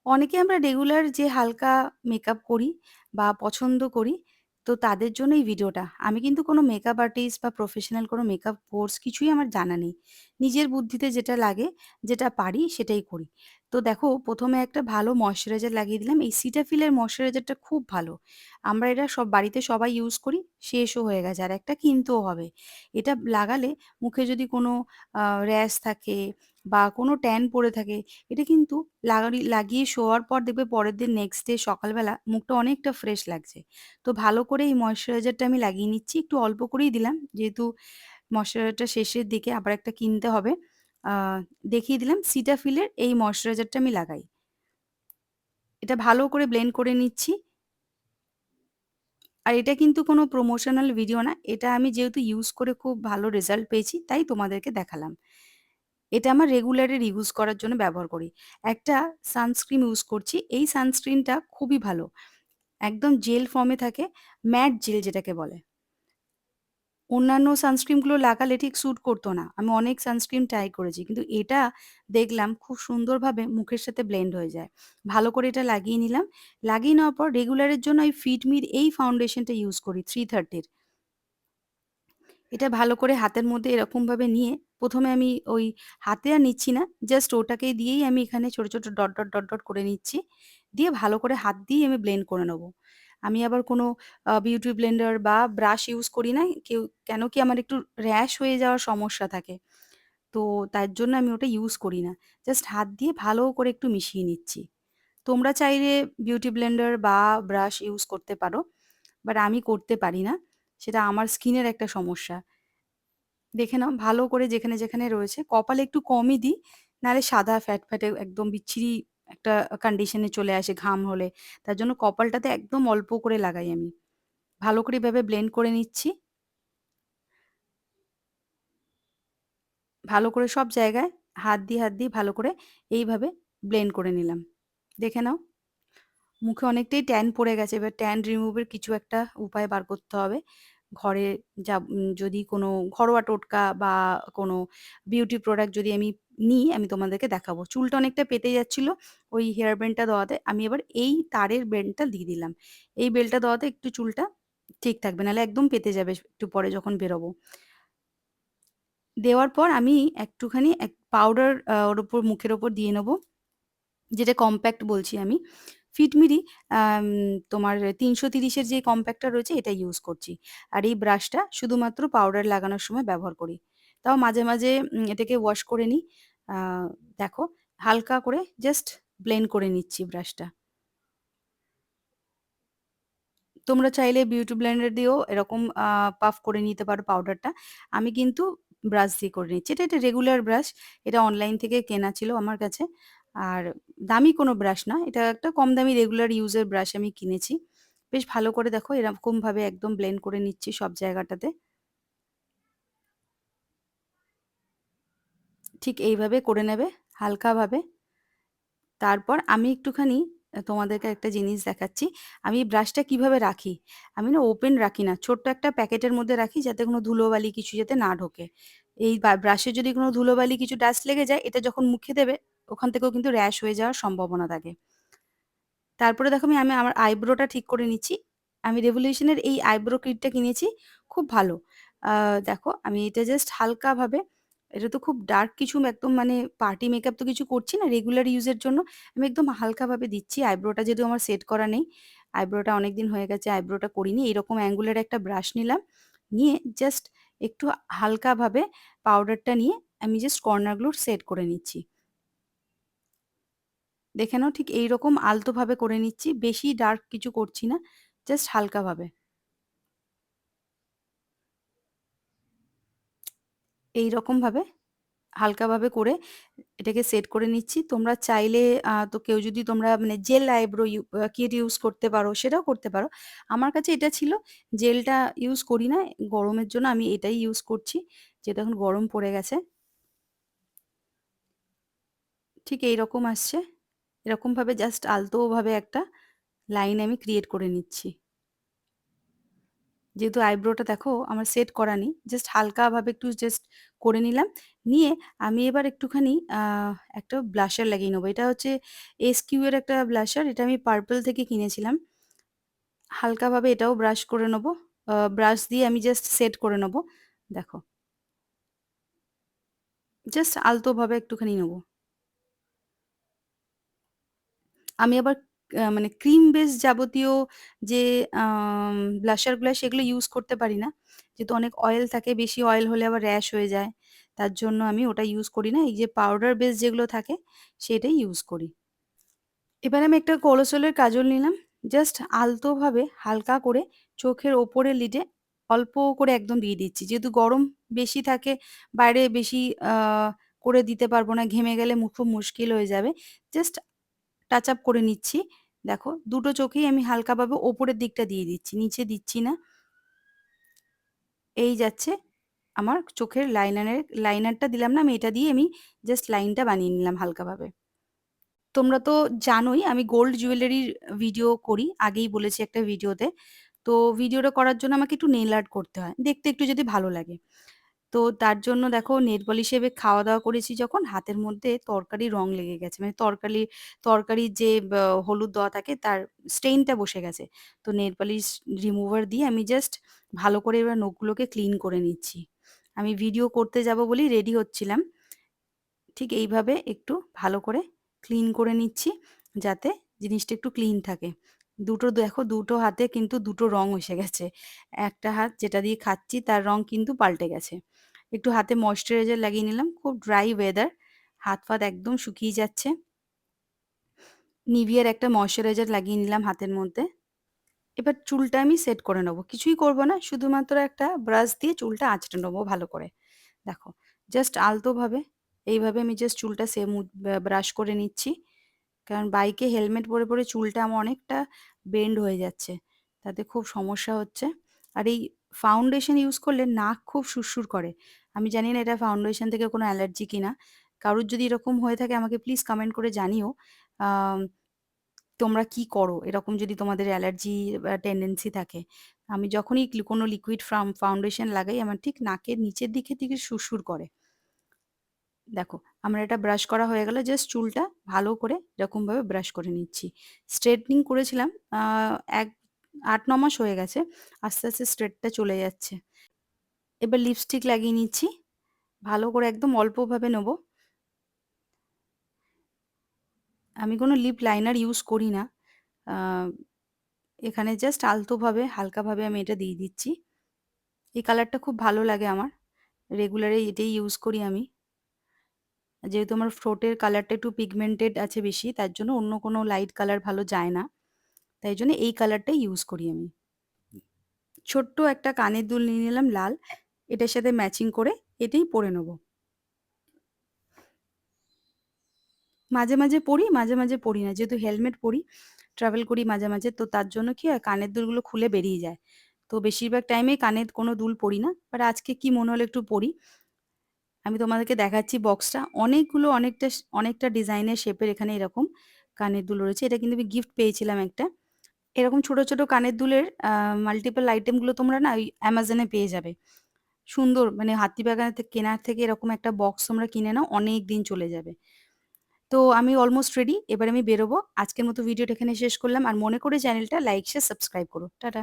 অনেকে আমরা রেগুলার যে হালকা মেকআপ করি বা পছন্দ করি, তো তাদের জন্য এই ভিডিওটা। আমি কিন্তু কোনো মেকআপ আর্টিস্ট বা প্রফেশনাল কোনো মেকআপ কোর্স কিছুই আমার জানা নেই। নিজের বুদ্ধিতে যেটা লাগে, যেটা পারি সেটাই করি। তো দেখো ১ম এ একটা ভালো ময়েশ্চারাইজার লাগিয়ে দিলাম। এই সিটাফিলের ময়েশ্চারাইজারটা খুব ভালো। আমরা এটা সব বাড়িতে সবাই ইউজ করি, শেষও হয়ে গেছে। আর একটা কিনতেও হবে। এটা লাগালে মুখে যদি কোনো র‍্যাশ থাকে বা কোনো ট্যান পড়ে থাকে এটা কিন্তু লাগিয়ে শোয়ার পর দেখবে পরের দিন নেক্সট ডে সকালবেলা মুখটা অনেকটা ফ্রেশ লাগছে। তো ভালো করে এই ময়েশ্চারাইজারটা আমি লাগিয়ে নিচ্ছি। একটু অল্প করেই দিলাম। যেহেতু ময়েশ্চারাইজারটা শেষের দিকে আবার একটা কিনতে হবে। আ দেখিয়ে দিলাম সিটাফিলের এই ময়েশ্চারাইজারটা আমি লাগাই। এটা ভালো করে ব্লেন্ড করে নিচ্ছি। আর এটা কিন্তু কোনো প্রমোশনাল ভিডিও না। এটা আমি যেহেতু ইউজ করে খুব ভালো রেজাল্ট পেয়েছি তাই তোমাদেরকে দেখালাম। এটা আমার রেগুলারের ইউজ করার জন্য ব্যবহার করি। একটা সানস্ক্রিন ইউজ করছি। এই সানস্ক্রিনটা খুবই ভালো। একদম জেল ফর্মে থাকে, ম্যাট জেল যেটাকে বলে। অন্যান্য সানস্ক্রিনগুলো লাগালে ঠিক স্যুট করত না। আমি অনেক সানস্ক্রিন ট্রাই করেছি। কিন্তু এটা দেখলাম খুব সুন্দরভাবে মুখের সাথে ব্লেন্ড হয়ে যায়। ভালো করে এটা লাগিয়ে নিলাম। লাগিয়ে নেওয়ার পর রেগুলারের জন্য এই ফিটমির এই ফাউন্ডেশনটা ইউজ করি 330 র। এটা ভালো করে হাতের মধ্যে এরকমভাবে নিয়ে ১ম এ আমি ওই হাতে আর নিচ্ছি না। জাস্ট ওটাকে দিয়েই আমি এখানে ছোট, ছোট ডট করে নিচ্ছি। দিয়ে ভালো করে হাত দিয়েই আমি ব্লেন্ড করে নেব। আমি আবার কোনো বিউটি ব্লেন্ডার বা ব্রাশ ইউজ করি না। কেন কি আমার একটু র‍্যাশ হয়ে যাওয়ার সমস্যা থাকে। তো তার জন্য আমি ওটা ইউজ করি না। জাস্ট হাত দিয়ে ভালো করে একটু মিশিয়ে নিচ্ছি। তোমরা চাইলে বিউটি ব্লেন্ডার বা ব্রাশ ইউজ করতে পারো। বাট আমি করতে পারি না। সেটা আমার স্কিনের একটা সমস্যা। দেখে নাও ভালো করে যেখানে, যেখানে রয়েছে কপালে একটু কমই দিই। নাহলে সাদা ফ্যাটফ্যাটে একদম বিচ্ছিরি একটা কন্ডিশন এ চলে আসে ঘাম হলে। তার জন্য কপালটাতে একদম অল্প করে লাগাই আমি। ভালো করে এভাবে ব্লেন্ড করে নিচ্ছি। ভালো করে সব জায়গায় হাত দিয়ে ভালো করে এইভাবে ব্লেন্ড করে নিলাম। দেখে নাও। মুখে অনেকটাই ট্যান পড়ে গেছে। এবার ট্যান রিমুভ এর কিছু একটা উপায় বার করতে হবে। ঘরে যদি কোনো ঘরোয়া টোটকা বা কোনো বিউটি প্রোডাক্ট যদি আমি নিই, আমি তোমাদেরকে দেখাবো। চুলটা অনেকটা পেতে যাচ্ছিল ওই হেয়ার ব্যান্ডটা দেওয়াতে। আমি এবার এই তারের বেল্টটা দিয়ে দিলাম। এই বেল্টটা দেওয়াতে একটু চুলটা ঠিক থাকবে। নাহলে একদম পেতে যাবে একটু পরে যখন বেরোবো। দেওয়ার পর আমি একটুখানি পাউডার ওর উপর মুখের উপর দিয়ে নেব। যেটা কম্প্যাক্ট বলছি আমি। ফিটমিরই আম তোমার ৩৩০ এর যে কম্প্যাক্টটা রয়েছে এটা ইউজ করছি। আর এই ব্রাশটা শুধুমাত্র পাউডার লাগানোর সময় ব্যবহার করি। তাও মাঝে, মাঝে এটাকে ওয়াশ করে নিই। আ দেখো হালকা করে জাস্ট ব্লেন্ড করে নিচ্ছি ব্রাশটা। তোমরা চাইলে বিউটি ব্লেন্ডার দিয়েও এরকম পাফ করে নিতে পারো পাউডারটা। আমি কিন্তু ব্রাশ দিয়ে করে নিচ্ছি। এটা একটা রেগুলার ব্রাশ। এটা অনলাইন থেকে কেনা ছিল আমার কাছে। আর দামি কোনো ব্রাশ না। এটা একটা কম দামি রেগুলার ইউজ এর ব্রাশ আমি কিনেছি। বেশ ভালো করে দেখো এরকমভাবে একদম ব্লেন্ড করে নিচ্ছি সব জায়গাটাতে। ঠিক এইভাবে করে নেবে হালকাভাবে। তারপর আমি একটুখানি তোমাদেরকে একটা জিনিস দেখাচ্ছি। আমি ব্রাশটা কিভাবে রাখি। আমি না ওপেন রাখি না। ছোট্ট একটা প্যাকেটের মধ্যে রাখি যাতে কোনো ধুলোবালি কিছু যাতে না ঢোকে। এই ব্রাশে যদি কোনো ধুলোবালি কিছু ডাস্ট লেগে যায় এটা যখন মুখে দেবে ওখান থেকেও কিন্তু র‍্যাশ হয়ে যাওয়ার সম্ভাবনা থাকে। তারপরে দেখো আমি আমার আইব্রোটা ঠিক করে নিচ্ছি। আমি Revolution এর এই আইব্রো কিটটা কিনেছি। খুব ভালো। আ দেখো আমি এটা জাস্ট হালকাভাবে এটা তো খুব ডার্ক কিছু একদম মানে পার্টি মেকআপ তো কিছু করছি না রেগুলার ইউজ এর জন্য। আমি একদম হালকাভাবে দিচ্ছি। আইব্রোটা যদিও আমার সেট করা নেই। আইব্রোটা অনেকদিন হয়ে গেছে আইব্রোটা করিনি। এরকম অ্যাঙ্গুলার একটা ব্রাশ নিলাম। নিয়ে জাস্ট একটু হালকাভাবে পাউডারটা নিয়ে আমি জাস্ট কর্নার গুলো সেট করে নিচ্ছি। দেখে নাও ঠিক এইরকম আলতোভাবে করে নিচ্ছি। বেশি ডার্ক কিছু করছি না। জাস্ট হালকাভাবে। এইরকমভাবে হালকাভাবে করে এটাকে সেট করে নিচ্ছি। তোমরা চাইলে তো কেউ যদি তোমরা মানে জেল আইব্রো কিট ইউজ করতে পারো, সেটাও করতে পারো। আমার কাছে এটা ছিল। জেলটা ইউজ করি না। গরমের জন্য আমি এটাই ইউজ করছি। যেহেতু এখন গরম পড়ে গেছে। ঠিক এইরকম আসছে। এরকমভাবে জাস্ট আলতোভাবে একটা লাইন আমি ক্রিয়েট করে নিচ্ছি। যেহেতু আইব্রোটা দেখো আমার সেট করা নেই। জাস্ট হালকাভাবে একটু জাস্ট করে নিলাম। নিয়ে আমি এবার একটুখানি একটা ব্লাশার লাগিয়ে নেবো। এটা হচ্ছে এসকিউ এর একটা ব্লাশার। এটা আমি পার্পল থেকে কিনেছিলাম। হালকাভাবে এটাও ব্রাশ করে নেবো। ব্রাশ দিয়ে আমি জাস্ট সেট করে নেবো। দেখো, জাস্ট আলতোভাবে একটুখানি নেবো। আমি আবার মানে ক্রিম বেস যাবতীয় যে ব্লাশার গুলা সেগুলো ইউজ করতে পারি না। যেহেতু অনেক অয়েল থাকে, বেশি অয়েল হলে আবার র‍্যাশ হয়ে যায়। তার জন্য আমি ওটা ইউজ করি না। এই যে পাউডার বেস যেগুলো থাকে সেটাই ইউজ করি। এবার আমি একটা কোলোসলের কাজল নিলাম। জাস্ট আলতোভাবে হালকা করে চোখের ওপরের লিডে অল্প করে একদম দিয়ে দিচ্ছি। যেহেতু গরম বেশি থাকে, বাইরে বেশি আ করে দিতে পারবো না। ঘেমে গেলে খুব মুশকিল হয়ে যাবে। জাস্ট টাচ আপ করে নিচ্ছি। দেখো, দুটো চোখেই আমি হালকাভাবে ওপরের দিকটা দিয়ে দিচ্ছি। নিচে দিচ্ছি না। এই যাচ্ছে আমার চোখের লাইনারটা দিলাম না, আমি এটা দিয়ে আমি জাস্ট লাইনটা বানিয়ে নিলাম হালকাভাবে। তোমরা তো জানোই আমি গোল্ড জুয়েলারির ভিডিও করি। আগেই বলেছি একটা ভিডিওতে। তো ভিডিওটা করার জন্য আমাকে একটু নেইল আর্ট করতে হয়। দেখতে একটু যদি ভালো লাগে। তো তার জন্য দেখো নেল পলিশ এ খাওয়া-দাওয়া করেছি যখন হাতের মধ্যে তরকারির রং লেগে গেছে। মানে তরকারির যে হলুদ দেওয়া থাকে তার স্টেইনটা বসে গেছে। তো নেল পলিশ রিমুভার দিয়ে আমি জাস্ট ভালো করে এবার নখগুলোকে ক্লিন করে নিচ্ছি। আমি ভিডিও করতে যাবো বলেই রেডি হচ্ছিলাম। ঠিক এইভাবে একটু ভালো করে ক্লিন করে নিচ্ছি, যাতে জিনিসটা একটু ক্লিন থাকে। দেখো দুটো হাতে কিন্তু দুটো রং এসে গেছে। একটা হাত যেটা দিয়ে খাচ্ছি তার রং কিন্তু পাল্টে গেছে। একটু হাতে ময়েশ্চারাইজার লাগিয়ে নিলাম। খুব ড্রাই ওয়েদার। হাত-ফাত একদম শুকিয়ে যাচ্ছে। নিভিয়ার একটা ময়েশ্চারাইজার লাগিয়ে নিলাম হাতের মধ্যে। এবার চুলটা আমি সেট করে নেবো। কিছুই করব না। শুধুমাত্র একটা ব্রাশ দিয়ে চুলটা আঁচড়ে নেবো ভালো করে। দেখো, জাস্ট আলতোভাবে এইভাবে আমি জাস্ট চুলটা ব্রাশ করে নিচ্ছি। কারণ বাইকে হেলমেট পরে চুলটা আমার অনেকটা বেন্ড হয়ে যাচ্ছে। তাতে খুব সমস্যা হচ্ছে। আর এই ফাউন্ডেশন ইউজ করলে নাক খুব সুরসুর করে। আমি জানি না এটা ফাউন্ডেশন থেকে কোনো অ্যালার্জি কিনা? কারোর যদি এরকম হয়ে থাকে আমাকে প্লিজ কমেন্ট করে জানিও। আম তোমরা কি করো? এরকম যদি তোমাদের অ্যালার্জি বা টেনডেন্সি থাকে। আমি যখনই কোনো লিকুইড ফাউন্ডেশন লাগাই আমার ঠিক নাকের নিচের দিকে থেকে সুরসুর করে। দেখো, আমার এটা ব্রাশ করা হয়ে গেল। জাস্ট চুলটা ভালো করে এরকমভাবে ব্রাশ করে নিচ্ছি। স্ট্রেটনিং করেছিলাম আ এক ৮-৯ মাস হয়ে গেছে। আস্তে, আস্তে স্ট্রেটটা চলে যাচ্ছে। এবার লিপস্টিক লাগিয়ে নিচ্ছি। ভালো করে একদম অল্পভাবে নেবো। আমি কোনো লিপ লাইনার ইউজ করি না। আ এখানে জাস্ট আলতোভাবে হালকাভাবে আমি এটা দিয়ে দিচ্ছি। এই কালারটা খুব ভালো লাগে আমার। রেগুলার এটাই ইউজ করি আমি। যেহেতু আমার ঠোঁটের কালারটা একটু পিগমেন্টেড আছে বেশি, তার জন্য অন্য কোনো লাইট কালার ভালো যায় না। তাই জন্য এই কালারটাই ইউজ করি আমি। ছোট্ট একটা কানের দুল নিয়ে নিলাম লাল। এটার সাথে ম্যাচিং করে এটাই পরে নেব। মাঝে, মাঝে পরি, মাঝে, মাঝে পরি না। যেহেতু হেলমেট পরি, ট্রাভেল করি মাঝে, মাঝে। তো তার জন্য কি হয় কানের দুলগুলো খুলে বেরিয়ে যায়। তো বেশিরভাগ টাইমেই কানের কোনো দুল পরি না। বাট আজকে কি মনে হলো একটু পরি। আমি তোমাদেরকে দেখাচ্ছি বক্সটা। অনেকটা ডিজাইনের শেপের এখানে এরকম কানের দুল রয়েছে। এটা কিন্তু আমি গিফট পেয়েছিলাম একটা। এরকম ছোট, ছোট কানের দুলের মাল্টিপল আইটেম গুলো তোমরা না ওই Amazon এ পেয়ে যাবে। সুন্দর মানে হাতিবাগান থেকে কেনার থেকে এরকম একটা বক্স তোমরা কিনে নাও, অনেকদিন চলে যাবে। তো আমি অলমোস্ট রেডি। এবার আমি বেরোবো। আজকের মতো ভিডিওটা এখানে শেষ করলাম। আর মনে করে চ্যানেলটা লাইক, শেয়ার, সাবস্ক্রাইব করো। টাটা।